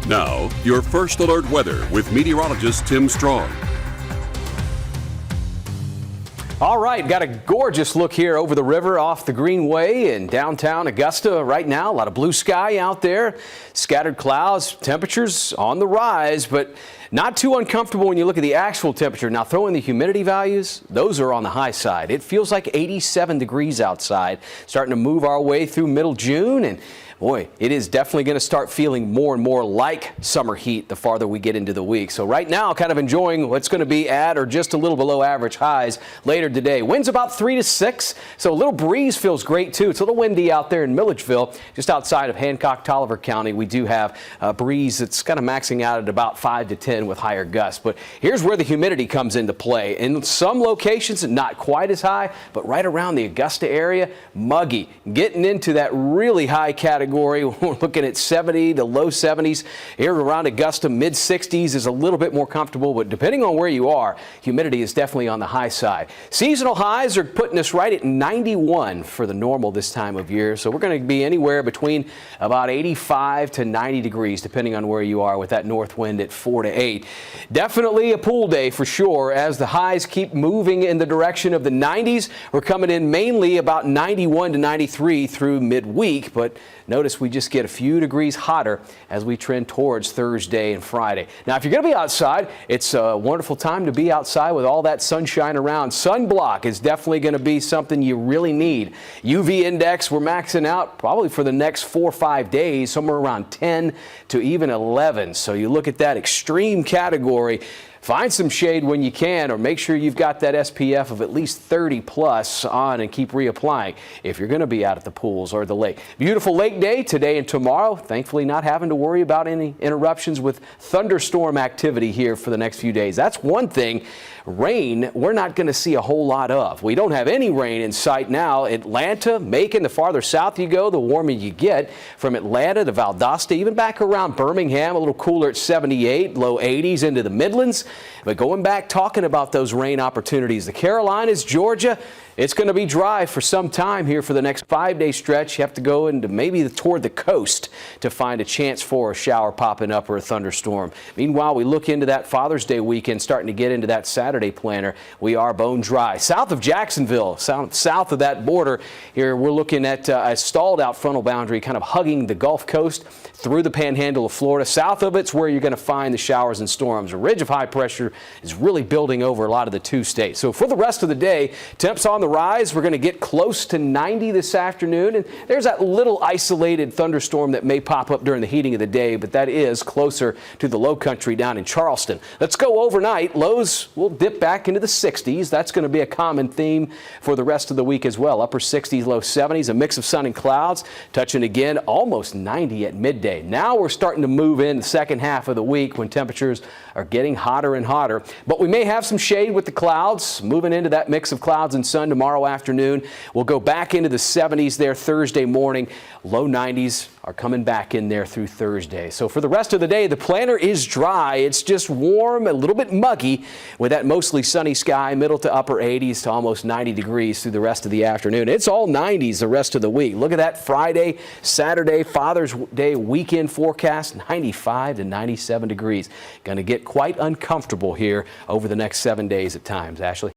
Now, your first alert weather with meteorologist Tim Strong. All right, got a gorgeous look here over the river off the Greenway in downtown Augusta right now. A lot of blue sky out there, scattered clouds, temperatures on the rise, but not too uncomfortable when you look at the actual temperature. Now throw in the humidity values, those are on the high side. It feels like 87 degrees outside, starting to move our way through middle June, and boy, it is definitely going to start feeling more and more like summer heat the farther we get into the week. So right now, kind of enjoying what's going to be at or just a little below average highs later today. Winds about 3 to 6, so a little breeze feels great too. It's a little windy out there in Milledgeville, just outside of Hancock, Tolliver County. We do have a breeze that's kind of maxing out at about 5 to 10 with higher gusts. But here's where the humidity comes into play. In some locations, not quite as high, but right around the Augusta area, muggy, getting into that really high category. We're looking at 70 to low 70s. Here around Augusta, mid 60s is a little bit more comfortable, but depending on where you are, humidity is definitely on the high side. Seasonal highs are putting us right at 91 for the normal this time of year. So we're going to be anywhere between about 85 to 90 degrees, depending on where you are with that north wind at 4 to 8. Definitely a pool day for sure as the highs keep moving in the direction of the 90s. We're coming in mainly about 91 to 93 through midweek, but notice we just get a few degrees hotter as we trend towards Thursday and Friday. Now, if you're going to be outside, it's a wonderful time to be outside with all that sunshine around. Sunblock is definitely going to be something you really need. UV index, we're maxing out probably for the next 4 or 5 days, somewhere around 10 to even 11. So you look at that extreme category. Find some shade when you can, or make sure you've got that SPF of at least 30 plus on and keep reapplying if you're going to be out at the pools or the lake. Beautiful lake day today and tomorrow. Thankfully, not having to worry about any interruptions with thunderstorm activity here for the next few days. That's one thing. Rain, we're not going to see a whole lot of. We don't have any rain in sight now. Atlanta, Macon, the farther south you go, the warmer you get. From Atlanta to Valdosta, even back around Birmingham, a little cooler at 78, low 80s into the Midlands. But going back, talking about those rain opportunities, the Carolinas, Georgia, it's going to be dry for some time here for the next 5-day stretch. You have to go into maybe toward the coast to find a chance for a shower popping up or a thunderstorm. Meanwhile, we look into that Father's Day weekend, starting to get into that Saturday planner. We are bone dry. South of Jacksonville, south of that border here, we're looking at a stalled out frontal boundary kind of hugging the Gulf Coast through the panhandle of Florida. South of it's where you're going to find the showers and storms. A ridge of high pressure is really building over a lot of the two states. So for the rest of the day, temps on the rise. We're going to get close to 90 this afternoon, and there's that little isolated thunderstorm that may pop up during the heating of the day, but that is closer to the low country down in Charleston. Let's go overnight. Lows will dip back into the 60s. That's going to be a common theme for the rest of the week as well. Upper 60s, low 70s, a mix of sun and clouds, touching again almost 90 at midday. Now we're starting to move in the second half of the week when temperatures are getting hotter and hotter, but we may have some shade with the clouds moving into that mix of clouds and sun tomorrow afternoon. We'll go back into the 70s there Thursday morning. Low 90s are coming back in there through Thursday. So for the rest of the day, the planner is dry. It's just warm, a little bit muggy with that mostly sunny sky, middle to upper 80s to almost 90 degrees through the rest of the afternoon. It's all 90s the rest of the week. Look at that Friday, Saturday, Father's Day weekend forecast, 95 to 97 degrees. Going to get quite uncomfortable here over the next 7 days at times. Ashley?